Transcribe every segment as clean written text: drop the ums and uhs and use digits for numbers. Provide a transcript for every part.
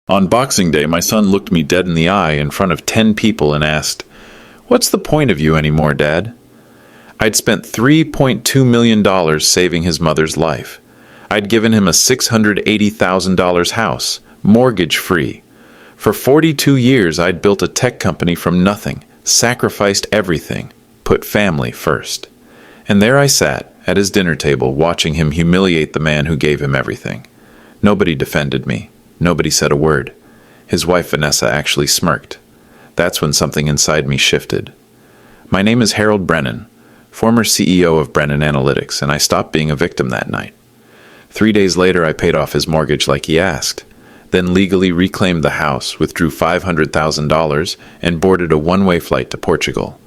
On Boxing Day, my son looked me dead in the eye in front of 10 people and asked, "What's the point of you anymore, Dad?" I'd spent $3.2 million saving his mother's life. I'd given him a $680,000 house, mortgage-free. For 42 years, I'd built a tech company from nothing, sacrificed everything, put family first. And there I sat, at his dinner table, watching him humiliate the man who gave him everything. Nobody defended me. Nobody said a word. His wife Vanessa actually smirked. That's when something inside me shifted. My name is Harold Brennan, former CEO of Brennan Analytics, and I stopped being a victim that night. 3 days later, I paid off his mortgage like he asked, then legally reclaimed the house, withdrew $500,000, and boarded a one-way flight to Portugal.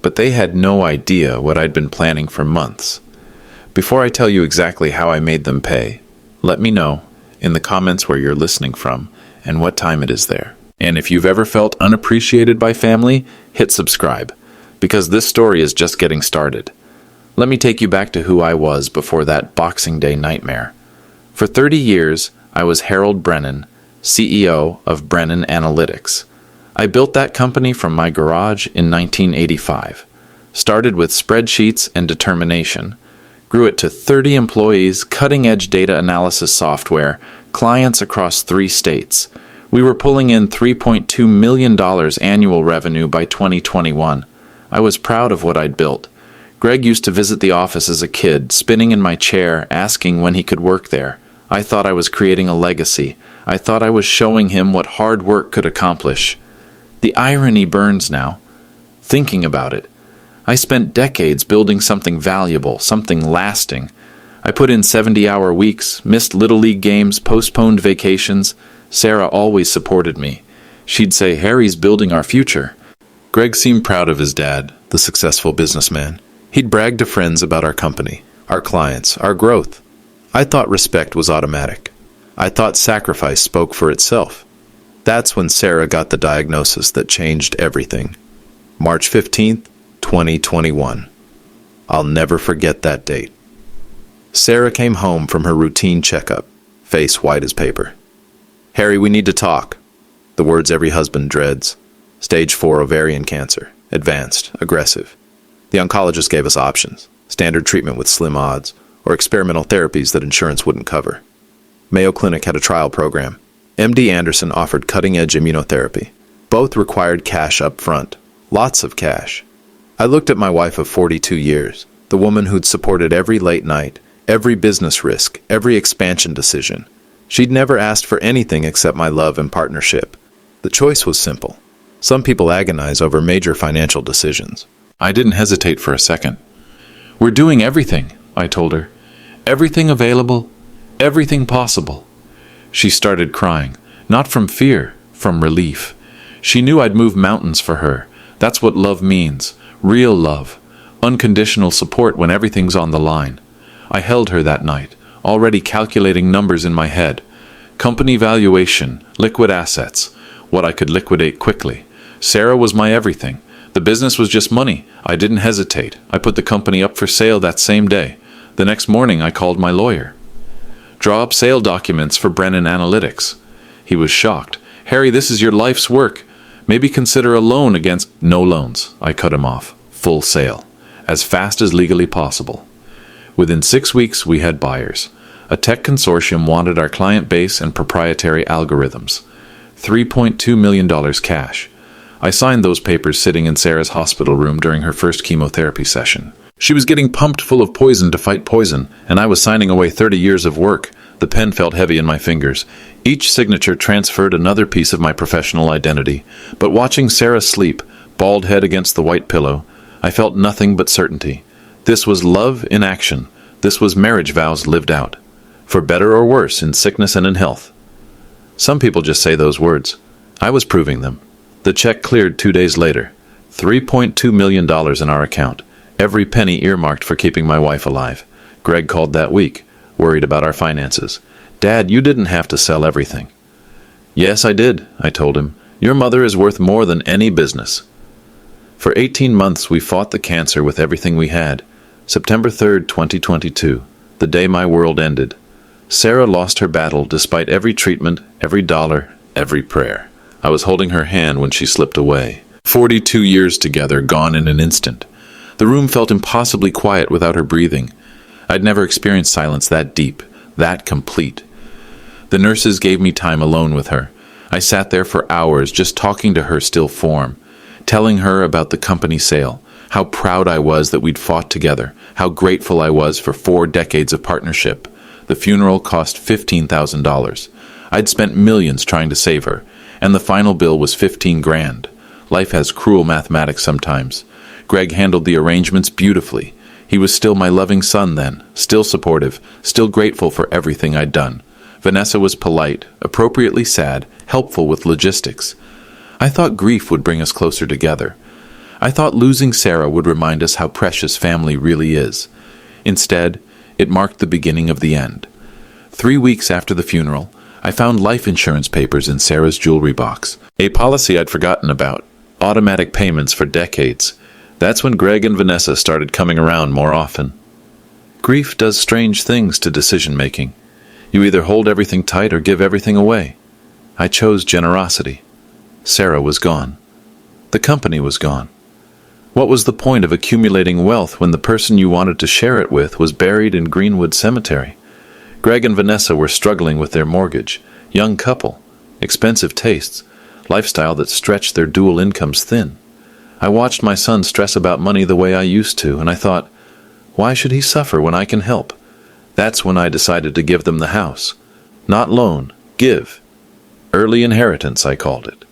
But they had no idea what I'd been planning for months. Before I tell you exactly how I made them pay, let me know in the comments where you're listening from and what time it is there. And if you've ever felt unappreciated by family, hit subscribe, because this story is just getting started. Let me take you back to who I was before that Boxing Day nightmare. For 30 years, I was Harold Brennan, CEO of Brennan Analytics. I built that company from my garage in 1985. Started with spreadsheets and determination. Grew it to 30 employees, cutting-edge data analysis software, clients across 3 states. We were pulling in $3.2 million annual revenue by 2021. I was proud of what I'd built. Greg used to visit the office as a kid, spinning in my chair, asking when he could work there. I thought I was creating a legacy. I thought I was showing him what hard work could accomplish. The irony burns now, thinking about it. I spent decades building something valuable, something lasting. I put in 70-hour weeks, missed Little League games, postponed vacations. Sarah always supported me. She'd say, "Harry's building our future." Greg seemed proud of his dad, the successful businessman. He'd brag to friends about our company, our clients, our growth. I thought respect was automatic. I thought sacrifice spoke for itself. That's when Sarah got the diagnosis that changed everything. March 15th, 2021. I'll never forget that date. Sarah came home from her routine checkup, face white as paper. "Harry, we need to talk." The words every husband dreads. Stage 4 ovarian cancer, advanced, aggressive. The oncologist gave us options, standard treatment with slim odds, or experimental therapies that insurance wouldn't cover. Mayo Clinic had a trial program. MD Anderson offered cutting-edge immunotherapy. Both required cash up front, lots of cash. I looked at my wife of 42 years, the woman who'd supported every late night, every business risk, every expansion decision. She'd never asked for anything except my love and partnership. The choice was simple. Some people agonize over major financial decisions. I didn't hesitate for a second. "We're doing everything," I told her. "Everything available, everything possible." She started crying, not from fear, from relief. She knew I'd move mountains for her. That's what love means. Real love. Unconditional support when everything's on the line. I held her that night, already calculating numbers in my head. Company valuation, liquid assets, what I could liquidate quickly. Sarah was my everything. The business was just money. I didn't hesitate. I put the company up for sale that same day. The next morning, I called my lawyer. "Draw up sale documents for Brennan Analytics." He was shocked. "Harry, this is your life's work. Maybe consider a loan against—" "No loans." I cut him off. Full sale. As fast as legally possible. Within 6 weeks, we had buyers. A tech consortium wanted our client base and proprietary algorithms. $3.2 million cash. I signed those papers sitting in Sarah's hospital room during her first chemotherapy session. She was getting pumped full of poison to fight poison, and I was signing away 30 years of work. The pen felt heavy in my fingers. Each signature transferred another piece of my professional identity. But watching Sarah sleep, bald head against the white pillow, I felt nothing but certainty. This was love in action. This was marriage vows lived out. For better or worse, in sickness and in health. Some people just say those words. I was proving them. The check cleared 2 days later. $3.2 million in our account. Every penny earmarked for keeping my wife alive. Greg called that week, worried about our finances. "Dad, you didn't have to sell everything." "Yes, I did," I told him. "Your mother is worth more than any business." For 18 months, we fought the cancer with everything we had. September 3rd, 2022, the day my world ended. Sarah lost her battle despite every treatment, every dollar, Every prayer. I was holding her hand when she slipped away. 42 years together, gone in an instant. The room felt impossibly quiet without her breathing. I'd never experienced silence that deep, that complete. The nurses gave me time alone with her. I sat there for hours just talking to her still form, telling her about the company sale, how proud I was that we'd fought together, how grateful I was for 4 decades of partnership. The funeral cost $15,000. I'd spent millions trying to save her, and the final bill was 15 grand. Life has cruel mathematics sometimes. Greg handled the arrangements beautifully. He was still my loving son then, still supportive, still grateful for everything I'd done. Vanessa was polite, appropriately sad, helpful with logistics. I thought grief would bring us closer together. I thought losing Sarah would remind us how precious family really is. Instead, it marked the beginning of the end. 3 weeks after the funeral, I found life insurance papers in Sarah's jewelry box, a policy I'd forgotten about, automatic payments for decades. That's when Greg and Vanessa started coming around more often. Grief does strange things to decision-making. You either hold everything tight or give everything away. I chose generosity. Sarah was gone. The company was gone. What was the point of accumulating wealth when the person you wanted to share it with was buried in Greenwood Cemetery? Greg and Vanessa were struggling with their mortgage, young couple, expensive tastes, lifestyle that stretched their dual incomes thin. I watched my son stress about money the way I used to, and I thought, why should he suffer when I can help? That's when I decided to give them the house. Not loan, give. Early inheritance, I called it.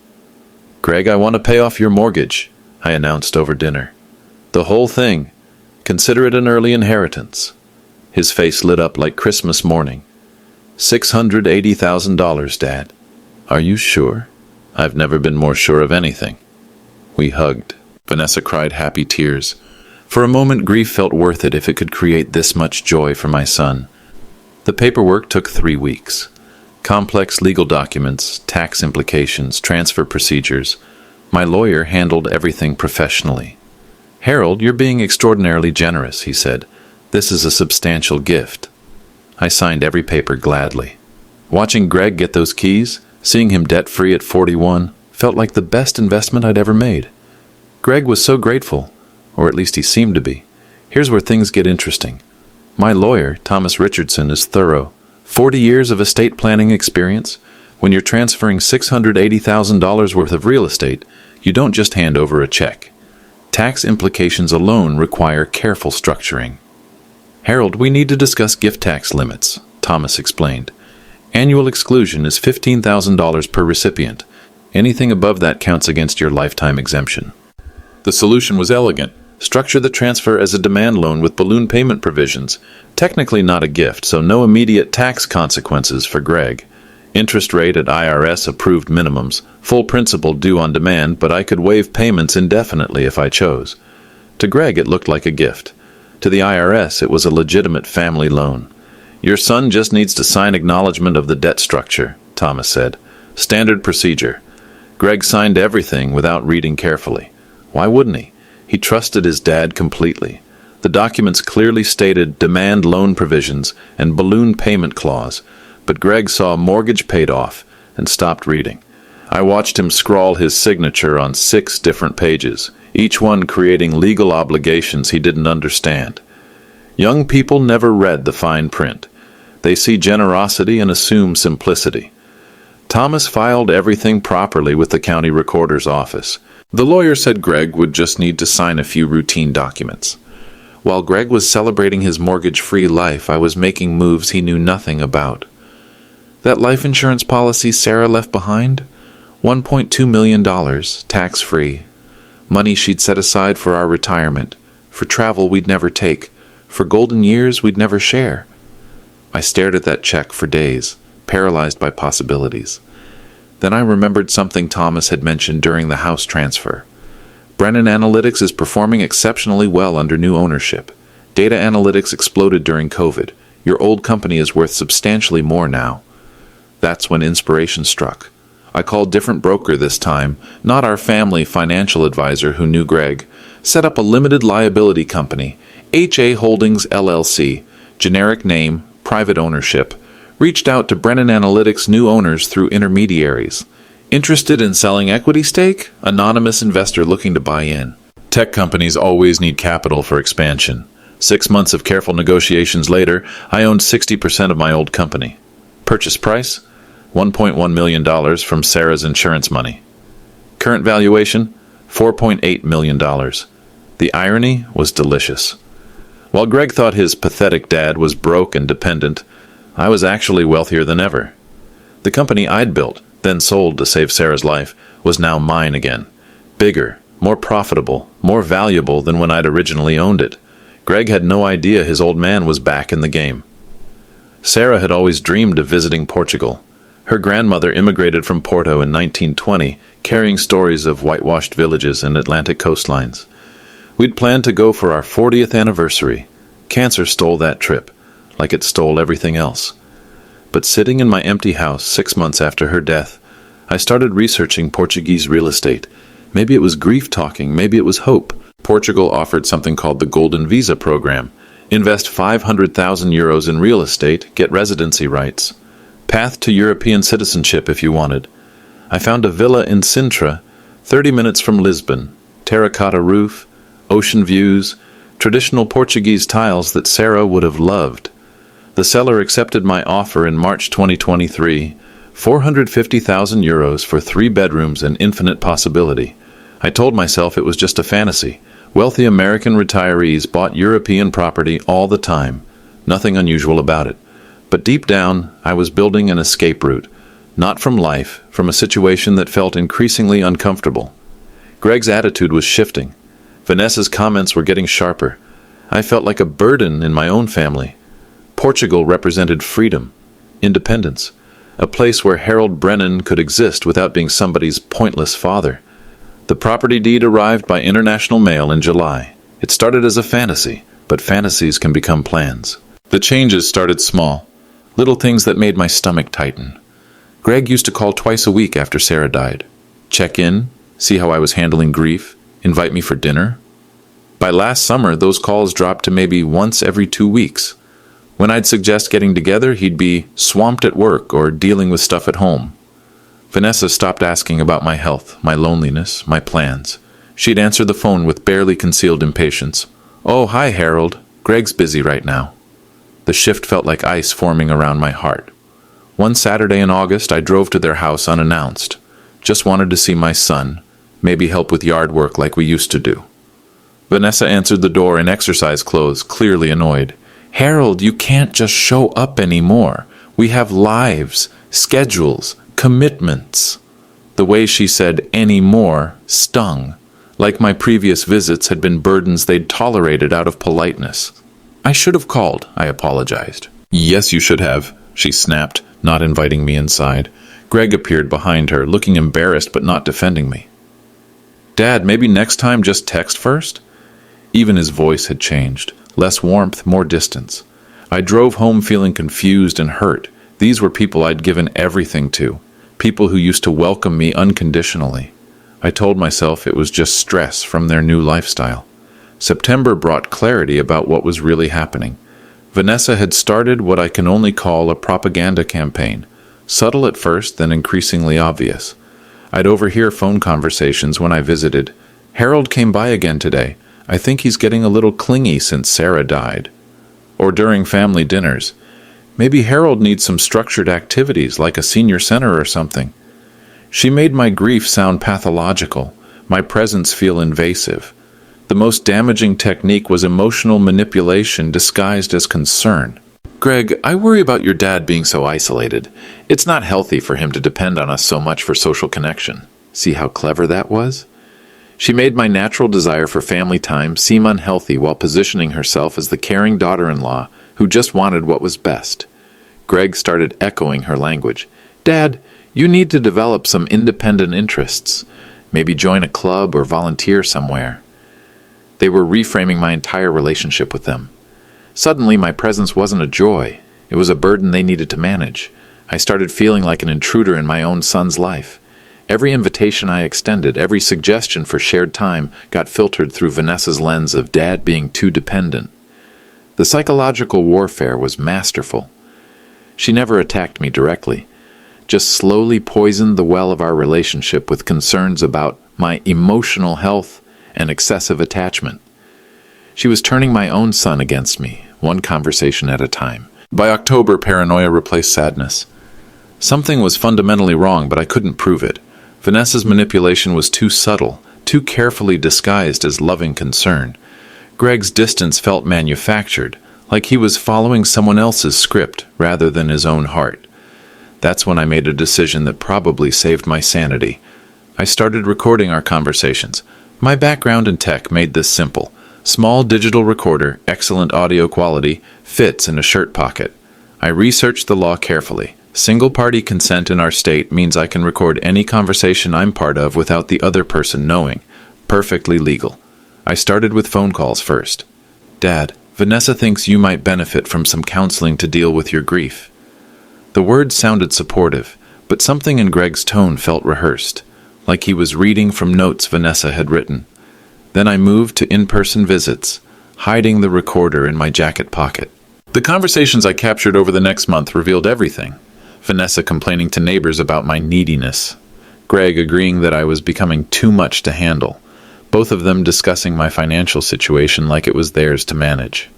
Greg, I want to pay off your mortgage, I announced over dinner. The whole thing. Consider it an early inheritance. His face lit up like Christmas morning. $680,000, Dad. Are you sure? I've never been more sure of anything. We hugged. Vanessa cried happy tears. For a moment, grief felt worth it if it could create this much joy for my son. The paperwork took 3 weeks. Complex legal documents, tax implications, transfer procedures. My lawyer handled everything professionally. Harold, you're being extraordinarily generous, he said. This is a substantial gift. I signed every paper gladly. Watching Greg get those keys, seeing him debt-free at 41, felt like the best investment I'd ever made. Greg was so grateful, or at least he seemed to be. Here's where things get interesting. My lawyer, Thomas Richardson, is thorough. 40 years of estate planning experience. When you're transferring $680,000 worth of real estate, you don't just hand over a check. Tax implications alone require careful structuring. Harold, we need to discuss gift tax limits, Thomas explained. Annual exclusion is $15,000 per recipient. Anything above that counts against your lifetime exemption. The solution was elegant. Structure the transfer as a demand loan with balloon payment provisions. Technically not a gift, so no immediate tax consequences for Greg. Interest rate at IRS-approved minimums. Full principal due on demand, but I could waive payments indefinitely if I chose. To Greg, it looked like a gift. To the IRS, it was a legitimate family loan. Your son just needs to sign acknowledgement of the debt structure, Thomas said. Standard procedure. Greg signed everything without reading carefully. Why wouldn't he? He trusted his dad completely. The documents clearly stated demand loan provisions and balloon payment clause, but Greg saw mortgage paid off and stopped reading. I watched him scrawl his signature on 6 different pages, each one creating legal obligations he didn't understand. Young people never read the fine print. They see generosity and assume simplicity. Thomas filed everything properly with the county recorder's office. The lawyer said Greg would just need to sign a few routine documents. While Greg was celebrating his mortgage-free life, I was making moves he knew nothing about. That life insurance policy Sarah left behind? $1.2 million, tax-free. Money she'd set aside for our retirement, for travel we'd never take, for golden years we'd never share. I stared at that check for days, paralyzed by possibilities. Then I remembered something Thomas had mentioned during the house transfer. Brennan Analytics is performing exceptionally well under new ownership. Data analytics exploded during COVID. Your old company is worth substantially more now. That's when inspiration struck. I called different broker this time, not our family financial advisor who knew Greg. Set up a limited liability company, HA Holdings LLC, generic name, private ownership, Reached out to Brennan Analytics' new owners through intermediaries. Interested in selling equity stake? Anonymous investor looking to buy in. Tech companies always need capital for expansion. 6 months of careful negotiations later, I owned 60% of my old company. Purchase price? $1.1 million from Sarah's insurance money. Current valuation? $4.8 million. The irony was delicious. While Greg thought his pathetic dad was broke and dependent, I was actually wealthier than ever. The company I'd built, then sold to save Sarah's life, was now mine again. Bigger, more profitable, more valuable than when I'd originally owned it. Greg had no idea his old man was back in the game. Sarah had always dreamed of visiting Portugal. Her grandmother immigrated from Porto in 1920, carrying stories of whitewashed villages and Atlantic coastlines. We'd planned to go for our 40th anniversary. Cancer stole that trip, like it stole everything else. But sitting in my empty house 6 months after her death, I started researching Portuguese real estate. Maybe it was grief talking, maybe it was hope. Portugal offered something called the Golden Visa program. Invest 500,000 euros in real estate, get residency rights. Path to European citizenship if you wanted. I found a villa in Sintra, 30 minutes from Lisbon. Terracotta roof, ocean views, traditional Portuguese tiles that Sarah would have loved. The seller accepted my offer in March 2023, 450,000 euros for 3 bedrooms and infinite possibility. I told myself it was just a fantasy. Wealthy American retirees bought European property all the time. Nothing unusual about it. But deep down, I was building an escape route. Not from life, from a situation that felt increasingly uncomfortable. Greg's attitude was shifting. Vanessa's comments were getting sharper. I felt like a burden in my own family. Portugal represented freedom, independence, a place where Harold Brennan could exist without being somebody's pointless father. The property deed arrived by international mail in July. It started as a fantasy, but fantasies can become plans. The changes started small, little things that made my stomach tighten. Greg used to call twice a week after Sarah died. Check in, see how I was handling grief, invite me for dinner. By last summer, those calls dropped to maybe once every 2 weeks. When I'd suggest getting together, he'd be swamped at work or dealing with stuff at home. Vanessa stopped asking about my health, my loneliness, my plans. She'd answer the phone with barely concealed impatience. "Oh, hi, Harold. Greg's busy right now." The shift felt like ice forming around my heart. One Saturday in August, I drove to their house unannounced. Just wanted to see my son, maybe help with yard work like we used to do. Vanessa answered the door in exercise clothes, clearly annoyed. "Harold, you can't just show up anymore. We have lives, schedules, commitments." The way she said "anymore" stung, like my previous visits had been burdens they'd tolerated out of politeness. "I should have called," I apologized. "Yes, you should have," she snapped, not inviting me inside. Greg appeared behind her, looking embarrassed but not defending me. "Dad, maybe next time just text first?" Even his voice had changed. Less warmth, more distance. I drove home feeling confused and hurt. These were people I'd given everything to. People who used to welcome me unconditionally. I told myself it was just stress from their new lifestyle. September brought clarity about what was really happening. Vanessa had started what I can only call a propaganda campaign. Subtle at first, then increasingly obvious. I'd overhear phone conversations when I visited. "Harold came by again today. I think he's getting a little clingy since Sarah died." Or during family dinners. "Maybe Harold needs some structured activities like a senior center or something." She made my grief sound pathological, my presence feel invasive. The most damaging technique was emotional manipulation disguised as concern. "Greg, I worry about your dad being so isolated. It's not healthy for him to depend on us so much for social connection." See how clever that was? She made my natural desire for family time seem unhealthy while positioning herself as the caring daughter-in-law who just wanted what was best. Greg started echoing her language. "Dad, you need to develop some independent interests. Maybe join a club or volunteer somewhere." They were reframing my entire relationship with them. Suddenly, my presence wasn't a joy. It was a burden they needed to manage. I started feeling like an intruder in my own son's life. Every invitation I extended, every suggestion for shared time got filtered through Vanessa's lens of Dad being too dependent. The psychological warfare was masterful. She never attacked me directly, just slowly poisoned the well of our relationship with concerns about my emotional health and excessive attachment. She was turning my own son against me, one conversation at a time. By October, paranoia replaced sadness. Something was fundamentally wrong, but I couldn't prove it. Vanessa's manipulation was too subtle, too carefully disguised as loving concern. Greg's distance felt manufactured, like he was following someone else's script rather than his own heart. That's when I made a decision that probably saved my sanity. I started recording our conversations. My background in tech made this simple. Small digital recorder, excellent audio quality, fits in a shirt pocket. I researched the law carefully. Single-party consent in our state means I can record any conversation I'm part of without the other person knowing. Perfectly legal. I started with phone calls first. Dad, Vanessa thinks you might benefit from some counseling to deal with your grief. The words sounded supportive, but something in Greg's tone felt rehearsed, like he was reading from notes Vanessa had written. Then I moved to in-person visits, hiding the recorder in my jacket pocket. The conversations I captured over the next month revealed everything. Vanessa complaining to neighbors about my neediness. Greg agreeing that I was becoming too much to handle. Both of them discussing my financial situation like it was theirs to manage.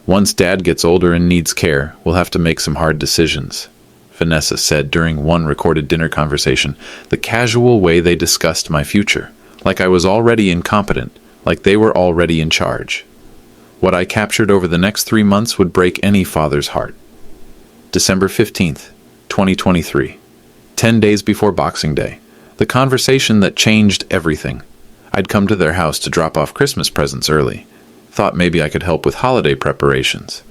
Once Dad gets older and needs care, we'll have to make some hard decisions, Vanessa said during one recorded dinner conversation, the casual way they discussed my future. Like I was already incompetent, like they were already in charge. What I captured over the next 3 months would break any father's heart. December 15th, 2023. 10 days before Boxing Day. The conversation that changed everything. I'd come to their house to drop off Christmas presents early. Thought maybe I could help with holiday preparations.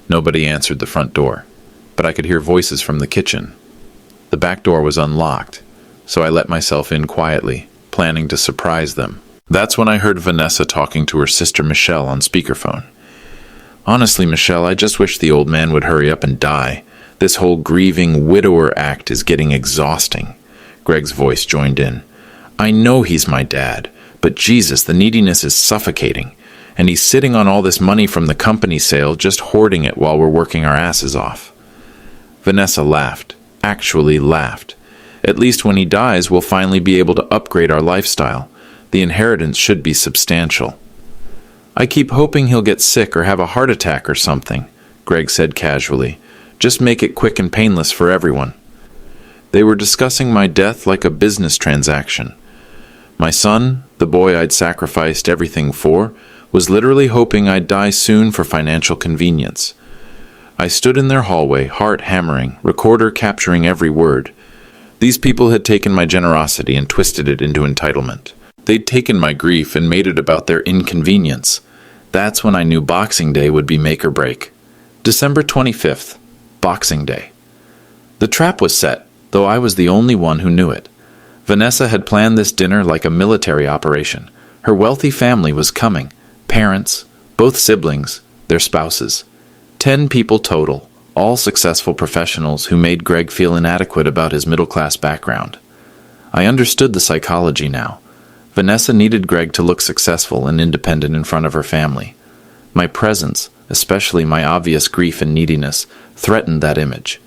Nobody answered the front door, but I could hear voices from the kitchen. The back door was unlocked, so I let myself in quietly, planning to surprise them. That's when I heard Vanessa talking to her sister Michelle on speakerphone. Honestly, Michelle, I just wish the old man would hurry up and die. This whole grieving widower act is getting exhausting. Greg's voice joined in. I know he's my dad, but Jesus, the neediness is suffocating. And he's sitting on all this money from the company sale, just hoarding it while we're working our asses off. Vanessa laughed, actually laughed. At least when he dies, we'll finally be able to upgrade our lifestyle. The inheritance should be substantial. I keep hoping he'll get sick or have a heart attack or something, Greg said casually. Just make it quick and painless for everyone. They were discussing my death like a business transaction. My son, the boy I'd sacrificed everything for, was literally hoping I'd die soon for financial convenience. I stood in their hallway, heart hammering, recorder capturing every word. These people had taken my generosity and twisted it into entitlement. They'd taken my grief and made it about their inconvenience. That's when I knew Boxing Day would be make or break. December 25th, Boxing Day. The trap was set, though I was the only one who knew it. Vanessa had planned this dinner like a military operation. Her wealthy family was coming. Parents, both siblings, their spouses. 10 people total, all successful professionals who made Greg feel inadequate about his middle-class background. I understood the psychology now. Vanessa needed Greg to look successful and independent in front of her family. My presence, especially my obvious grief and neediness, threatened that image.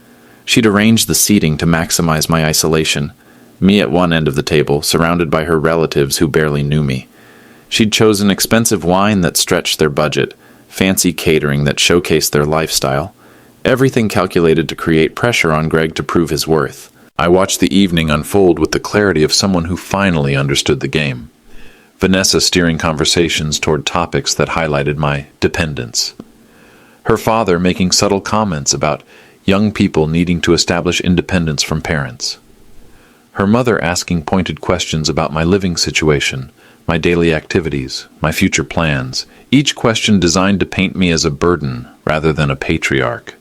She'd arranged the seating to maximize my isolation, me at one end of the table, surrounded by her relatives who barely knew me. She'd chosen expensive wine that stretched their budget, fancy catering that showcased their lifestyle, everything calculated to create pressure on Greg to prove his worth. I watched the evening unfold with the clarity of someone who finally understood the game. Vanessa steering conversations toward topics that highlighted my dependence. Her father making subtle comments about young people needing to establish independence from parents. Her mother asking pointed questions about my living situation, my daily activities, my future plans, each question designed to paint me as a burden rather than a patriarch.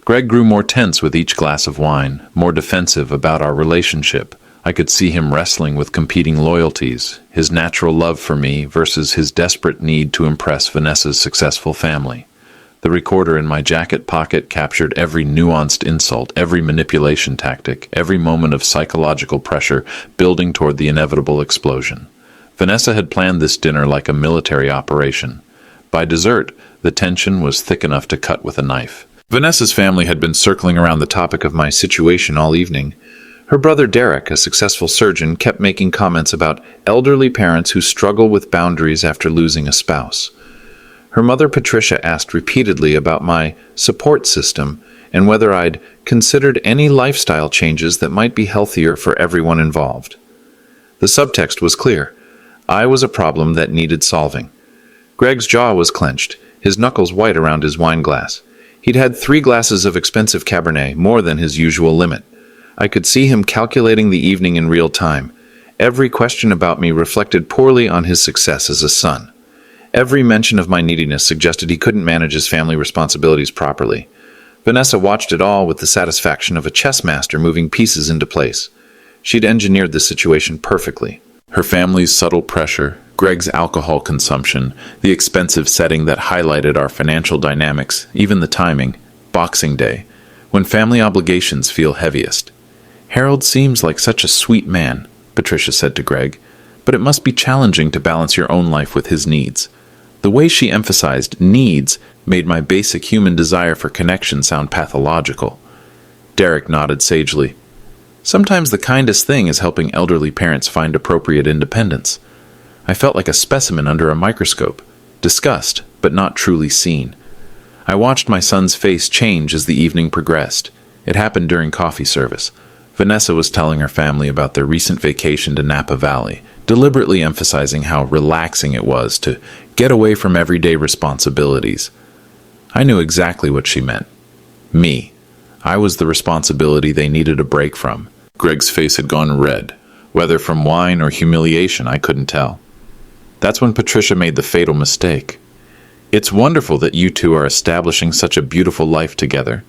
Greg grew more tense with each glass of wine, more defensive about our relationship. I could see him wrestling with competing loyalties, his natural love for me versus his desperate need to impress Vanessa's successful family. The recorder in my jacket pocket captured every nuanced insult, every manipulation tactic, every moment of psychological pressure building toward the inevitable explosion. Vanessa had planned this dinner like a military operation. By dessert, the tension was thick enough to cut with a knife. Vanessa's family had been circling around the topic of my situation all evening. Her brother Derek, a successful surgeon, kept making comments about elderly parents who struggle with boundaries after losing a spouse. Her mother Patricia asked repeatedly about my support system and whether I'd considered any lifestyle changes that might be healthier for everyone involved. The subtext was clear. I was a problem that needed solving. Greg's jaw was clenched, his knuckles white around his wine glass. He'd had 3 glasses of expensive Cabernet, more than his usual limit. I could see him calculating the evening in real time. Every question about me reflected poorly on his success as a son. Every mention of my neediness suggested he couldn't manage his family responsibilities properly. Vanessa watched it all with the satisfaction of a chess master moving pieces into place. She'd engineered the situation perfectly. Her family's subtle pressure, Greg's alcohol consumption, the expensive setting that highlighted our financial dynamics, even the timing, Boxing Day, when family obligations feel heaviest. "Harold seems like such a sweet man," Patricia said to Greg, "but it must be challenging to balance your own life with his needs." The way she emphasized needs made my basic human desire for connection sound pathological. Derek nodded sagely. "Sometimes the kindest thing is helping elderly parents find appropriate independence." I felt like a specimen under a microscope, discussed, but not truly seen. I watched my son's face change as the evening progressed. It happened during coffee service. Vanessa was telling her family about their recent vacation to Napa Valley, deliberately emphasizing how relaxing it was to get away from everyday responsibilities. I knew exactly what she meant. Me. I was the responsibility they needed a break from. Greg's face had gone red. Whether from wine or humiliation, I couldn't tell. That's when Patricia made the fatal mistake. "It's wonderful that you two are establishing such a beautiful life together.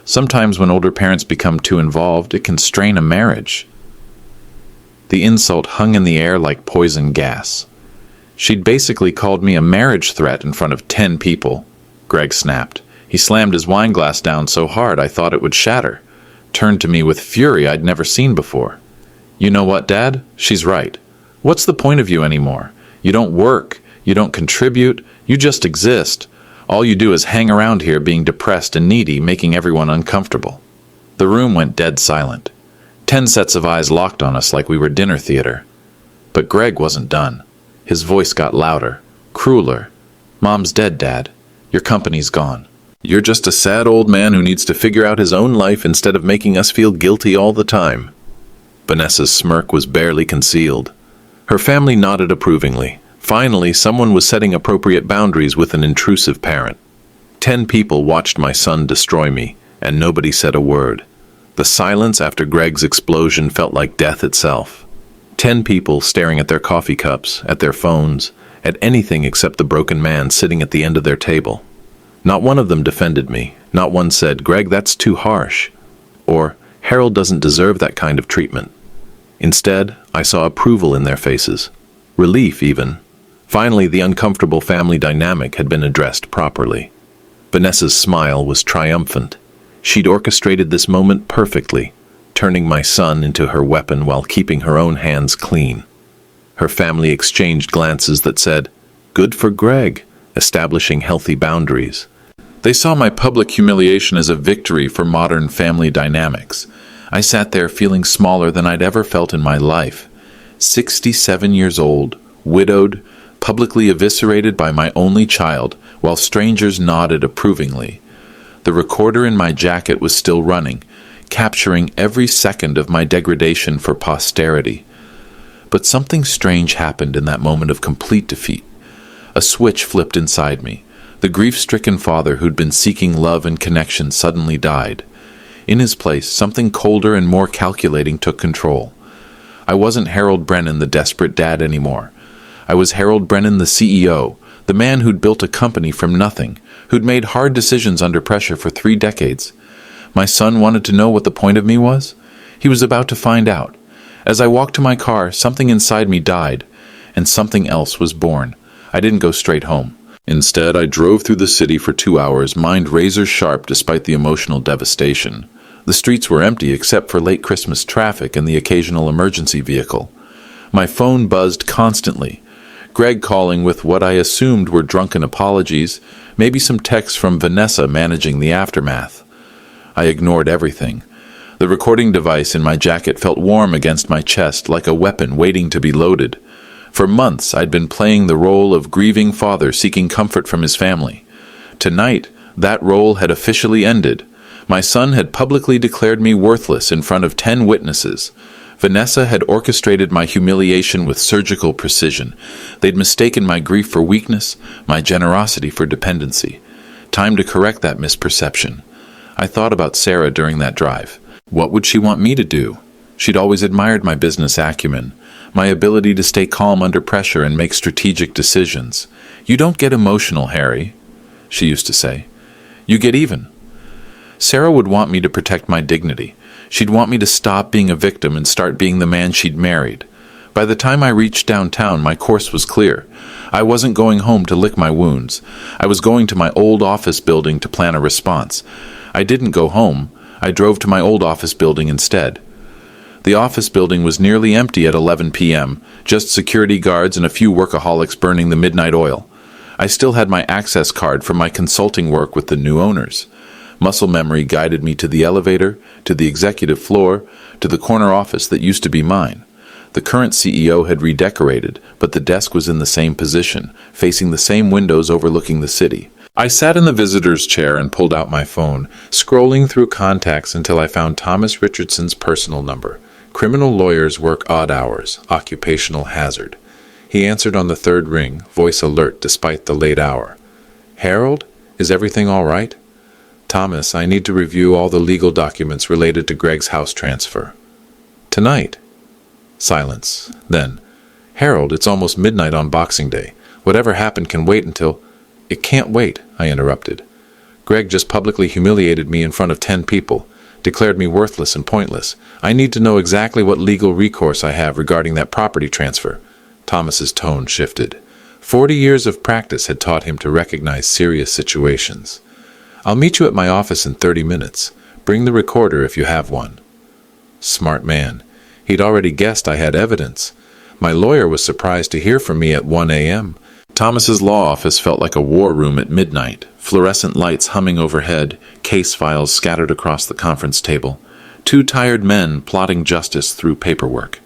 Sometimes when older parents become too involved, it can strain a marriage." The insult hung in the air like poison gas. She'd basically called me a marriage threat in front of 10 people. Greg snapped. He slammed his wine glass down so hard I thought it would shatter. Turned to me with fury I'd never seen before. "You know what, Dad? She's right. What's the point of you anymore? You don't work. You don't contribute. You just exist. All you do is hang around here being depressed and needy, making everyone uncomfortable." The room went dead silent. 10 sets of eyes locked on us like we were dinner theater. But Greg wasn't done. His voice got louder, crueler. "Mom's dead, Dad. Your company's gone. You're just a sad old man who needs to figure out his own life instead of making us feel guilty all the time." Vanessa's smirk was barely concealed. Her family nodded approvingly. Finally, someone was setting appropriate boundaries with an intrusive parent. 10 people watched my son destroy me, and nobody said a word. The silence after Greg's explosion felt like death itself. 10 people staring at their coffee cups, at their phones, at anything except the broken man sitting at the end of their table. Not one of them defended me. Not one said, "Greg, that's too harsh," or "Harold doesn't deserve that kind of treatment." Instead, I saw approval in their faces. Relief, even. Finally, the uncomfortable family dynamic had been addressed properly. Vanessa's smile was triumphant. She'd orchestrated this moment perfectly, turning my son into her weapon while keeping her own hands clean. Her family exchanged glances that said, "Good for Greg," establishing healthy boundaries. They saw my public humiliation as a victory for modern family dynamics. I sat there feeling smaller than I'd ever felt in my life. 67 years old, widowed, publicly eviscerated by my only child, while strangers nodded approvingly. The recorder in my jacket was still running, capturing every second of my degradation for posterity. But something strange happened in that moment of complete defeat. A switch flipped inside me. The grief-stricken father who'd been seeking love and connection suddenly died. In his place, something colder and more calculating took control. I wasn't Harold Brennan, the desperate dad, anymore. I was Harold Brennan, the CEO, the man who'd built a company from nothing, who'd made hard decisions under pressure for 3 decades. My son wanted to know what the point of me was. He was about to find out. As I walked to my car, something inside me died, and something else was born. I didn't go straight home. Instead, I drove through the city for 2 hours, mind razor sharp despite the emotional devastation. The streets were empty except for late Christmas traffic and the occasional emergency vehicle. My phone buzzed constantly. Greg calling with what I assumed were drunken apologies, maybe some texts from Vanessa managing the aftermath. I ignored everything. The recording device in my jacket felt warm against my chest, like a weapon waiting to be loaded. For months, I'd been playing the role of grieving father seeking comfort from his family. Tonight, that role had officially ended. My son had publicly declared me worthless in front of 10 witnesses. Vanessa had orchestrated my humiliation with surgical precision. They'd mistaken my grief for weakness, my generosity for dependency. Time to correct that misperception. I thought about Sarah during that drive. What would she want me to do? She'd always admired my business acumen, my ability to stay calm under pressure and make strategic decisions. "You don't get emotional, Harry," she used to say. "You get even." Sarah would want me to protect my dignity. She'd want me to stop being a victim and start being the man she'd married. By the time I reached downtown, my course was clear. I wasn't going home to lick my wounds. I was going to my old office building to plan a response. I didn't go home. I drove to my old office building instead. The office building was nearly empty at 11 p.m., just security guards and a few workaholics burning the midnight oil. I still had my access card from my consulting work with the new owners. Muscle memory guided me to the elevator, to the executive floor, to the corner office that used to be mine. The current CEO had redecorated, but the desk was in the same position, facing the same windows overlooking the city. I sat in the visitor's chair and pulled out my phone, scrolling through contacts until I found Thomas Richardson's personal number. Criminal lawyers work odd hours, occupational hazard. He answered on the third ring, voice alert despite the late hour. "Harold, is everything all right?" "Thomas, I need to review all the legal documents related to Greg's house transfer." "Tonight?" Silence. Then, "Harold, it's almost midnight on Boxing Day. Whatever happened can wait until—" "It can't wait," I interrupted. "Greg just publicly humiliated me in front of 10 people, declared me worthless and pointless. I need to know exactly what legal recourse I have regarding that property transfer." Thomas's tone shifted. 40 years of practice had taught him to recognize serious situations. "I'll meet you at my office in 30 minutes. Bring the recorder if you have one." Smart man. He'd already guessed I had evidence. My lawyer was surprised to hear from me at 1 a.m. Thomas's law office felt like a war room at midnight, fluorescent lights humming overhead, case files scattered across the conference table, 2 tired men plotting justice through paperwork.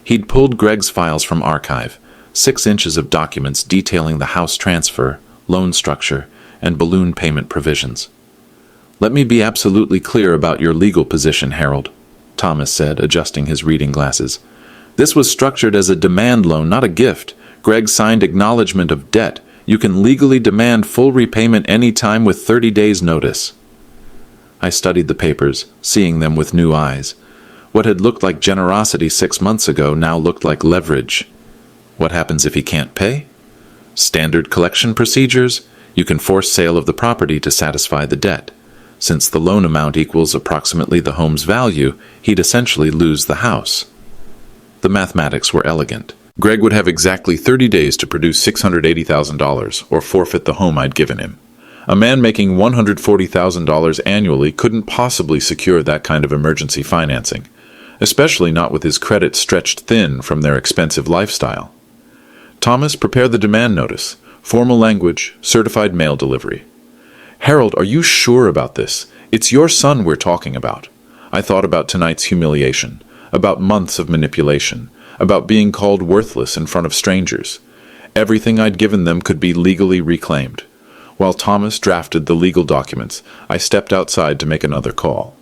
He'd pulled Greg's files from archive, 6 inches of documents detailing the house transfer, loan structure, and balloon payment provisions. "Let me be absolutely clear about your legal position, Harold," Thomas said, adjusting his reading glasses. "This was structured as a demand loan, not a gift. Greg signed acknowledgement of debt. You can legally demand full repayment any time with 30 days' notice." I studied the papers, seeing them with new eyes. What had looked like generosity 6 months ago now looked like leverage. What happens if he can't pay? Standard collection procedures. You can force sale of the property to satisfy the debt. Since the loan amount equals approximately the home's value, he'd essentially lose the house. The mathematics were elegant. Greg would have exactly 30 days to produce $680,000 or forfeit the home I'd given him. A man making $140,000 annually couldn't possibly secure that kind of emergency financing, especially not with his credit stretched thin from their expensive lifestyle. "Thomas, prepare the demand notice. Formal language, certified mail delivery." "Harold, are you sure about this? It's your son we're talking about." I thought about tonight's humiliation, about months of manipulation, about being called worthless in front of strangers. Everything I'd given them could be legally reclaimed. While Thomas drafted the legal documents, I stepped outside to make another call.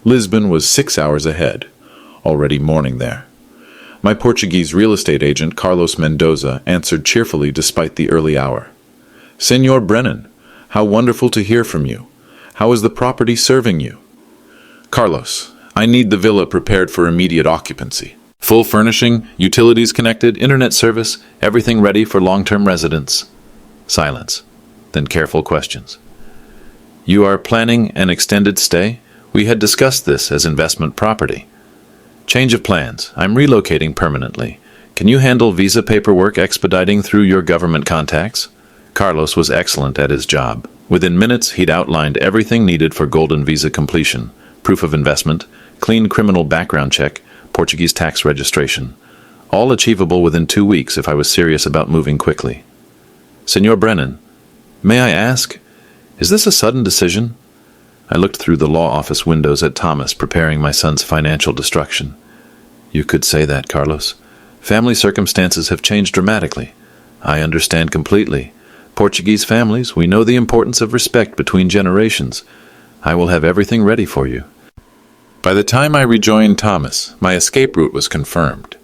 Lisbon was 6 hours ahead, already morning there. My Portuguese real estate agent, Carlos Mendoza, answered cheerfully despite the early hour. "Senor Brennan, how wonderful to hear from you. How is the property serving you?" "Carlos, I need the villa prepared for immediate occupancy. Full furnishing, utilities connected, internet service, everything ready for long-term residents." Silence, then careful questions. "You are planning an extended stay? We had discussed this as investment property." "Change of plans. I'm relocating permanently. Can you handle visa paperwork expediting through your government contacts?" Carlos was excellent at his job. Within minutes, he'd outlined everything needed for golden visa completion: proof of investment, clean criminal background check, Portuguese tax registration. all achievable within 2 weeks if I was serious about moving quickly. Senor Brennan, may I ask, is this a sudden decision? I looked through the law office windows at Thomas preparing my son's financial destruction. You could say that, Carlos. Family circumstances have changed dramatically. I understand completely. Portuguese families, we know the importance of respect between generations. I will have everything ready for you. By the time I rejoined Thomas, my escape route was confirmed.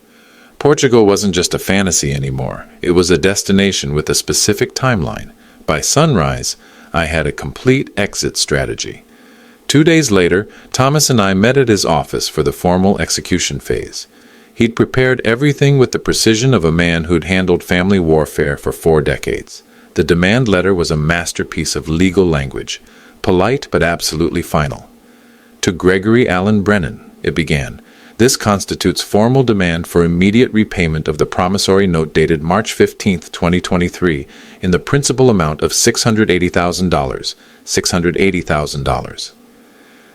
Portugal wasn't just a fantasy anymore. It was a destination with a specific timeline. By sunrise, I had a complete exit strategy. 2 days later, Thomas and I met at his office for the formal execution phase. He'd prepared everything with the precision of a man who'd handled family warfare for 4 decades. The demand letter was a masterpiece of legal language, polite but absolutely final. To Gregory Allen Brennan, it began. This constitutes formal demand for immediate repayment of the promissory note dated March 15, 2023, in the principal amount of $680,000. $680,000.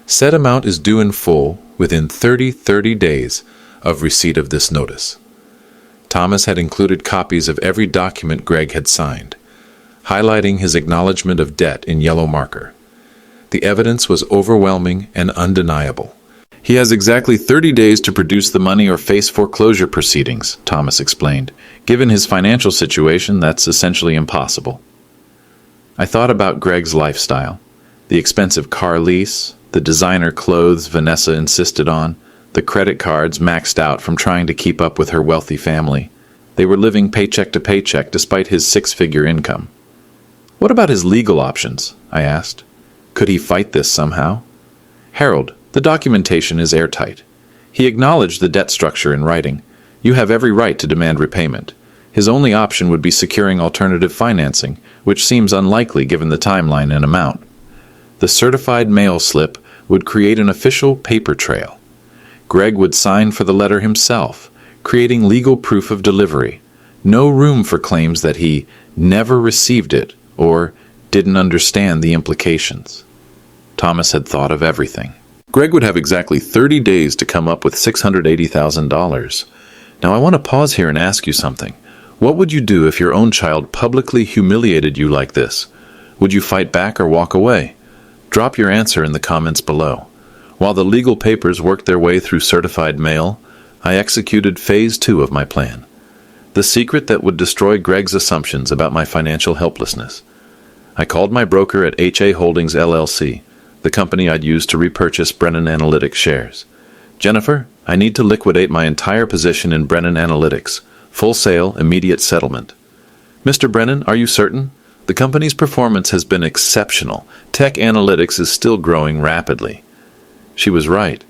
Said amount is due in full within 30 days of receipt of this notice. Thomas had included copies of every document Greg had signed, highlighting his acknowledgement of debt in yellow marker. The evidence was overwhelming and undeniable. He has exactly 30 days to produce the money or face foreclosure proceedings, Thomas explained. Given his financial situation, that's essentially impossible. I thought about Greg's lifestyle, the expensive car lease, the designer clothes Vanessa insisted on, the credit cards maxed out from trying to keep up with her wealthy family. They were living paycheck to paycheck despite his 6-figure income. What about his legal options? I asked. Could he fight this somehow? Harold, the documentation is airtight. He acknowledged the debt structure in writing. You have every right to demand repayment. His only option would be securing alternative financing, which seems unlikely given the timeline and amount. The certified mail slip would create an official paper trail. Greg would sign for the letter himself, creating legal proof of delivery. No room for claims that he never received it or didn't understand the implications. Thomas had thought of everything. Greg would have exactly 30 days to come up with $680,000. Now I want to pause here and ask you something. What would you do if your own child publicly humiliated you like this? Would you fight back or walk away? Drop your answer in the comments below. While the legal papers worked their way through certified mail, I executed phase 2 of my plan. The secret that would destroy Greg's assumptions about my financial helplessness. I called my broker at HA Holdings LLC, the company I'd used to repurchase Brennan Analytics shares. Jennifer, I need to liquidate my entire position in Brennan Analytics. Full sale, immediate settlement. Mr. Brennan, are you certain? The company's performance has been exceptional. Tech analytics is still growing rapidly. She was right.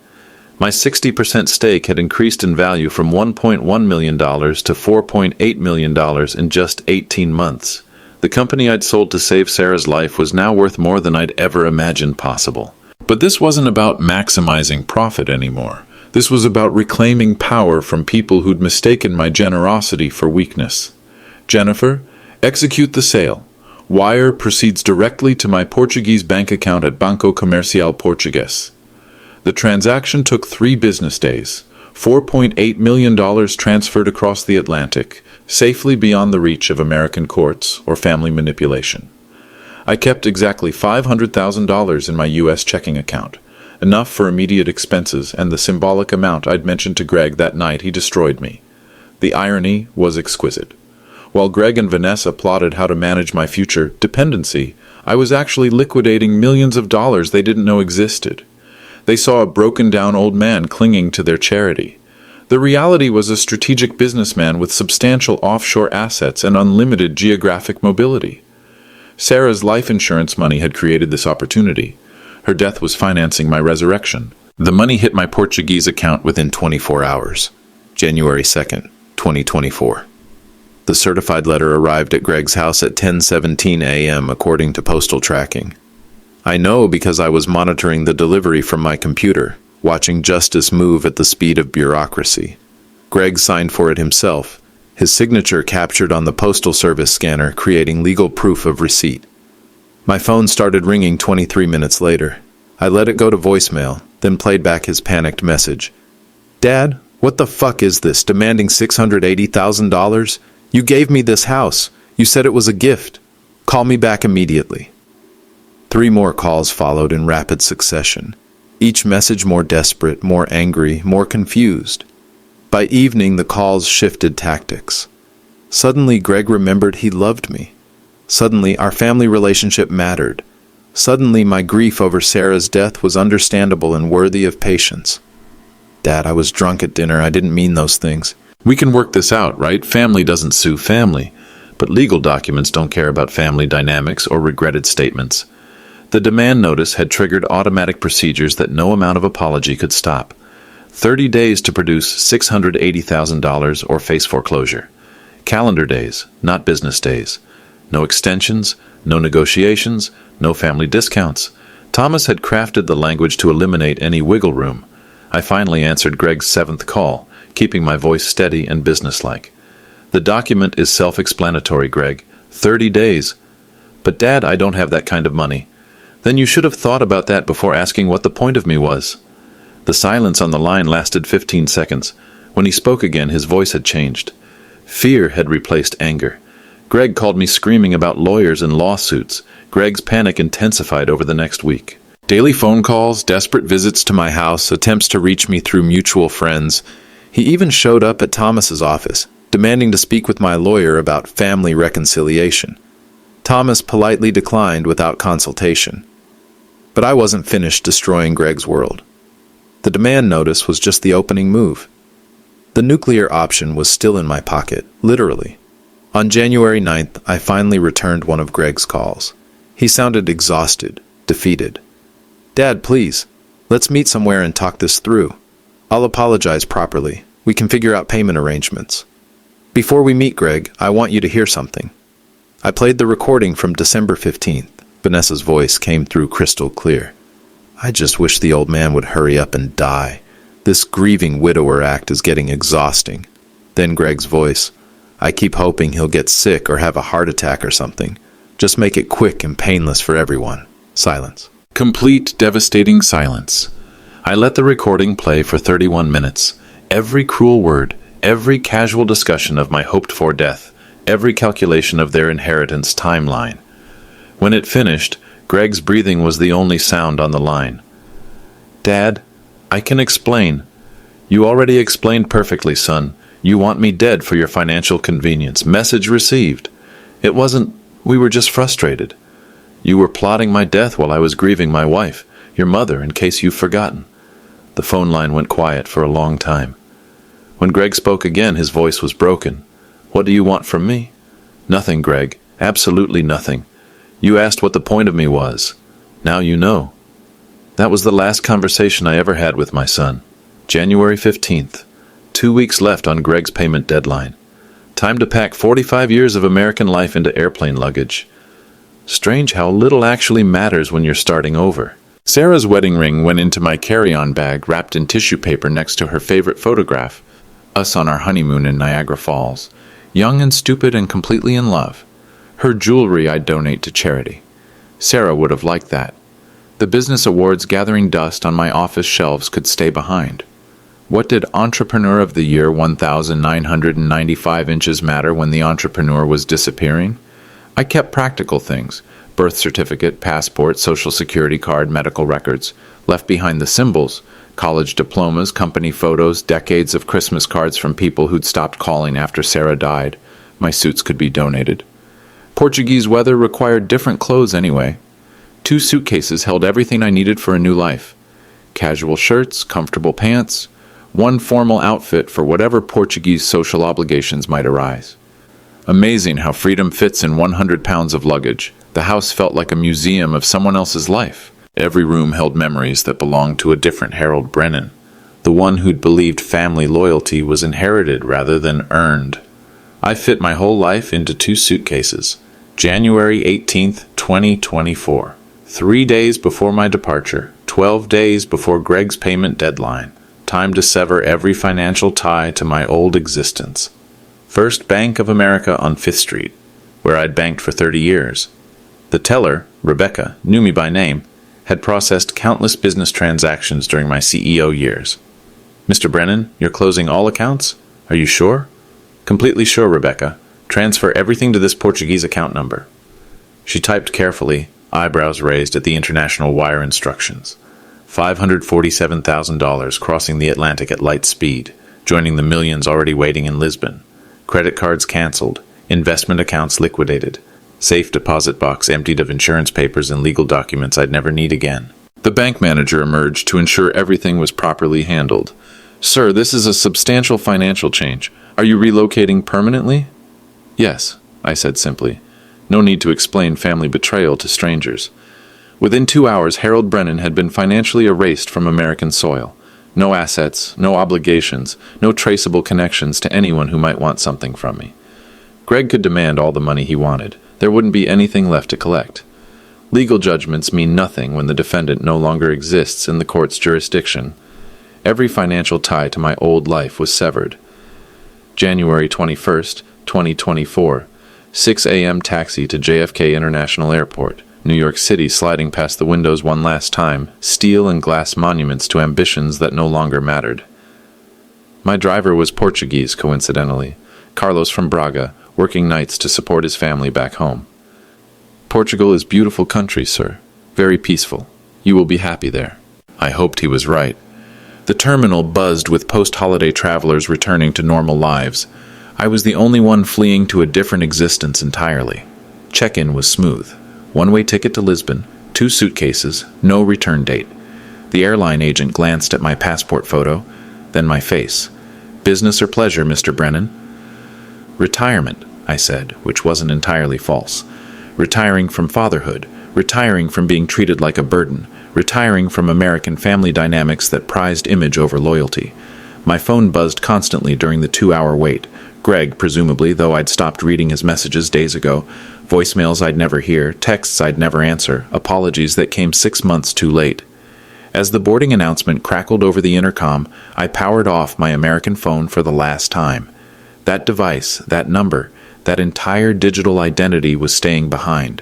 My 60% stake had increased in value from $1.1 million to $4.8 million in just 18 months. The company I'd sold to save Sarah's life was now worth more than I'd ever imagined possible. But this wasn't about maximizing profit anymore. This was about reclaiming power from people who'd mistaken my generosity for weakness. Jennifer, execute the sale. Wire proceeds directly to my Portuguese bank account at Banco Comercial Português. The transaction took 3 business days. $4.8 million transferred across the Atlantic, safely beyond the reach of American courts or family manipulation. I kept exactly $500,000 in my U.S. checking account, enough for immediate expenses and the symbolic amount I'd mentioned to Greg that night he destroyed me. The irony was exquisite. While Greg and Vanessa plotted how to manage my future dependency, I was actually liquidating millions of dollars they didn't know existed. They saw a broken-down old man clinging to their charity. The reality was a strategic businessman with substantial offshore assets and unlimited geographic mobility. Sarah's life insurance money had created this opportunity. Her death was financing my resurrection. The money hit my Portuguese account within 24 hours. January 2nd, 2024. The certified letter arrived at Greg's house at 10:17 a.m. according to postal tracking. I know because I was monitoring the delivery from my computer, watching justice move at the speed of bureaucracy. Greg signed for it himself, his signature captured on the postal service scanner, creating legal proof of receipt. My phone started ringing 23 minutes later. I let it go to voicemail, then played back his panicked message. "Dad, What the fuck is this, demanding $680,000? You gave me this house. You said it was a gift. Call me back immediately. 3 more calls followed in rapid succession, each message more desperate, more angry, more confused. By evening, the calls shifted tactics. Suddenly, Greg remembered he loved me. Suddenly, our family relationship mattered. Suddenly, my grief over Sarah's death was understandable and worthy of patience. Dad, I was drunk at dinner. I didn't mean those things. We can work this out, right? Family doesn't sue family, but legal documents don't care about family dynamics or regretted statements. The demand notice had triggered automatic procedures that no amount of apology could stop. 30 days to produce $680,000 or face foreclosure. Calendar days, not business days. No extensions, no negotiations, no family discounts. Thomas had crafted the language to eliminate any wiggle room. I finally answered Greg's 7th call, keeping my voice steady and businesslike. The document is self-explanatory, Greg. 30 days. But Dad, I don't have that kind of money. Then you should have thought about that before asking what the point of me was. The silence on the line lasted 15 seconds. When he spoke again, his voice had changed. Fear had replaced anger. Greg called me screaming about lawyers and lawsuits. Greg's panic intensified over the next week. Daily phone calls, desperate visits to my house, attempts to reach me through mutual friends. He even showed up at Thomas's office, demanding to speak with my lawyer about family reconciliation. Thomas politely declined without consultation. But I wasn't finished destroying Greg's world. The demand notice was just the opening move. The nuclear option was still in my pocket, literally. On January 9th, I finally returned one of Greg's calls. He sounded exhausted, defeated. Dad, please, let's meet somewhere and talk this through. I'll apologize properly. We can figure out payment arrangements. Before we meet, Greg, I want you to hear something. I played the recording from December 15th. Vanessa's voice came through crystal clear. I just wish the old man would hurry up and die. This grieving widower act is getting exhausting. Then Greg's voice. I keep hoping he'll get sick or have a heart attack or something. Just make it quick and painless for everyone. Silence. Complete, devastating silence. I let the recording play for 31 minutes. Every cruel word, every casual discussion of my hoped-for death, every calculation of their inheritance timeline. When it finished, Greg's breathing was the only sound on the line. Dad, I can explain. You already explained perfectly, son. You want me dead for your financial convenience. Message received. It wasn't, we were just frustrated. You were plotting my death while I was grieving my wife, your mother, in case you've forgotten. The phone line went quiet for a long time. When Greg spoke again, his voice was broken. What do you want from me? Nothing, Greg. Absolutely nothing. You asked what the point of me was. Now you know. That was the last conversation I ever had with my son. January 15th. 2 weeks left on Greg's payment deadline. Time to pack 45 years of American life into airplane luggage. Strange how little actually matters when you're starting over. Sarah's wedding ring went into my carry-on bag wrapped in tissue paper next to her favorite photograph. Us on our honeymoon in Niagara Falls. Young and stupid and completely in love. Her jewelry I'd donate to charity. Sarah would have liked that. The business awards gathering dust on my office shelves could stay behind. What did Entrepreneur of the Year 1,995 inches matter when the entrepreneur was disappearing? I kept practical things. Birth certificate, passport, social security card, medical records. Left behind the symbols. College diplomas, company photos, decades of Christmas cards from people who'd stopped calling after Sarah died. My suits could be donated. Portuguese weather required different clothes anyway. 2 suitcases held everything I needed for a new life. Casual shirts, comfortable pants, 1 formal outfit for whatever Portuguese social obligations might arise. Amazing how freedom fits in 100 pounds of luggage. The house felt like a museum of someone else's life. Every room held memories that belonged to a different Harold Brennan, the one who'd believed family loyalty was inherited rather than earned. I fit my whole life into 2 suitcases. January 18th, 2024. 3 days before my departure, 12 days before Greg's payment deadline. Time to sever every financial tie to my old existence. First Bank of America on 5th Street, where I'd banked for 30 years. The teller, Rebecca, knew me by name, had processed countless business transactions during my CEO years. Mr. Brennan, you're closing all accounts? Are you sure? Completely sure, Rebecca. Transfer everything to this Portuguese account number. She typed carefully, eyebrows raised at the international wire instructions. $547,000 crossing the Atlantic at light speed, joining the millions already waiting in Lisbon. Credit cards canceled, investment accounts liquidated, safe deposit box emptied of insurance papers and legal documents I'd never need again. The bank manager emerged to ensure everything was properly handled. Sir, this is a substantial financial change. Are you relocating permanently? Yes, I said simply. No need to explain family betrayal to strangers. Within 2 hours, Harold Brennan had been financially erased from American soil. No assets, no obligations, no traceable connections to anyone who might want something from me. Greg could demand all the money he wanted. There wouldn't be anything left to collect. Legal judgments mean nothing when the defendant no longer exists in the court's jurisdiction. Every financial tie to my old life was severed. January 21st, 2024. 6 a.m. taxi to JFK International Airport, New York City, sliding past the windows one last time, steel and glass monuments to ambitions that no longer mattered. My driver was Portuguese, coincidentally, Carlos from Braga, working nights to support his family back home. Portugal is beautiful country, sir. Very peaceful. You will be happy there. I hoped he was right. The terminal buzzed with post-holiday travelers returning to normal lives. I was the only one fleeing to a different existence entirely. Check-in was smooth. One-way ticket to Lisbon, 2 suitcases, no return date. The airline agent glanced at my passport photo, then my face. Business or pleasure, Mr. Brennan? Retirement, I said, which wasn't entirely false. Retiring from fatherhood, retiring from being treated like a burden, retiring from American family dynamics that prized image over loyalty. My phone buzzed constantly during the 2-hour wait. Greg, presumably, though I'd stopped reading his messages days ago. Voicemails I'd never hear, texts I'd never answer, apologies that came 6 months too late. As the boarding announcement crackled over the intercom, I powered off my American phone for the last time. That device, that number, that entire digital identity was staying behind.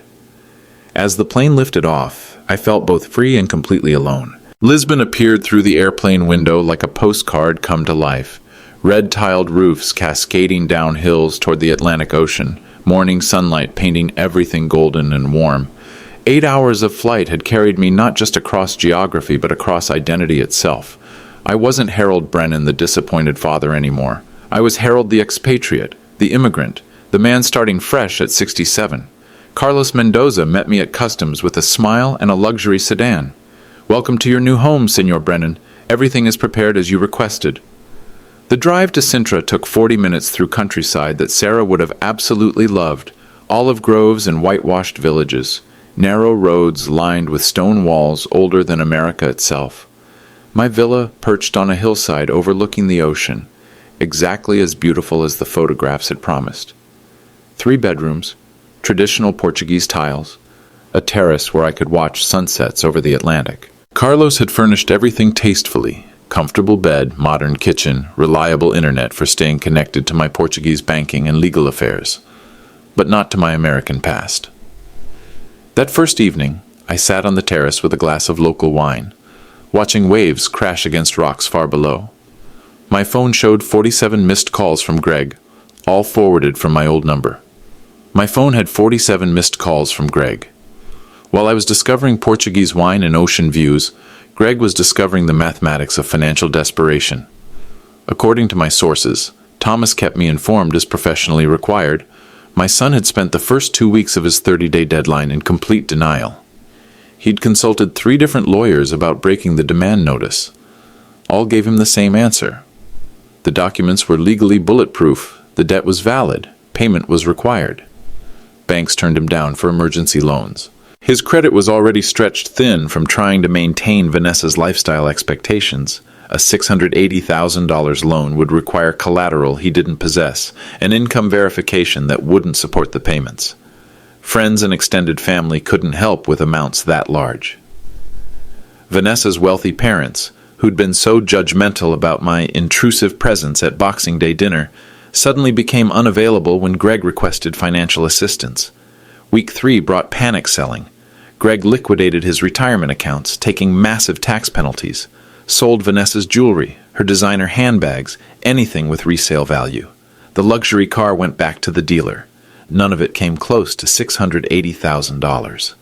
As the plane lifted off, I felt both free and completely alone. Lisbon appeared through the airplane window like a postcard come to life. Red-tiled roofs cascading down hills toward the Atlantic Ocean, morning sunlight painting everything golden and warm. 8 hours of flight had carried me not just across geography but across identity itself. I wasn't Harold Brennan, the disappointed father, anymore. I was Harold the expatriate, the immigrant, the man starting fresh at 67. Carlos Mendoza met me at customs with a smile and a luxury sedan. Welcome to your new home, Senor Brennan. Everything is prepared as you requested. The drive to Sintra took 40 minutes through countryside that Sarah would have absolutely loved. Olive groves and whitewashed villages. Narrow roads lined with stone walls older than America itself. My villa perched on a hillside overlooking the ocean, exactly as beautiful as the photographs had promised. 3 bedrooms, traditional Portuguese tiles, a terrace where I could watch sunsets over the Atlantic. Carlos had furnished everything tastefully. Comfortable bed, modern kitchen, reliable internet for staying connected to my Portuguese banking and legal affairs, but not to my American past. That first evening, I sat on the terrace with a glass of local wine, watching waves crash against rocks far below. My phone showed 47 missed calls from Greg, all forwarded from my old number. My phone had 47 missed calls from Greg. While I was discovering Portuguese wine and ocean views, Greg was discovering the mathematics of financial desperation. According to my sources, Thomas kept me informed as professionally required. My son had spent the first 2 weeks of his 30-day deadline in complete denial. He'd consulted 3 different lawyers about breaking the demand notice. All gave him the same answer. The documents were legally bulletproof, the debt was valid, payment was required. Banks turned him down for emergency loans. His credit was already stretched thin from trying to maintain Vanessa's lifestyle expectations. A $680,000 loan would require collateral he didn't possess, an income verification that wouldn't support the payments. Friends and extended family couldn't help with amounts that large. Vanessa's wealthy parents, who'd been so judgmental about my intrusive presence at Boxing Day dinner, suddenly became unavailable when Greg requested financial assistance. Week 3 brought panic selling. Greg liquidated his retirement accounts, taking massive tax penalties, sold Vanessa's jewelry, her designer handbags, anything with resale value. The luxury car went back to the dealer. None of it came close to $680,000.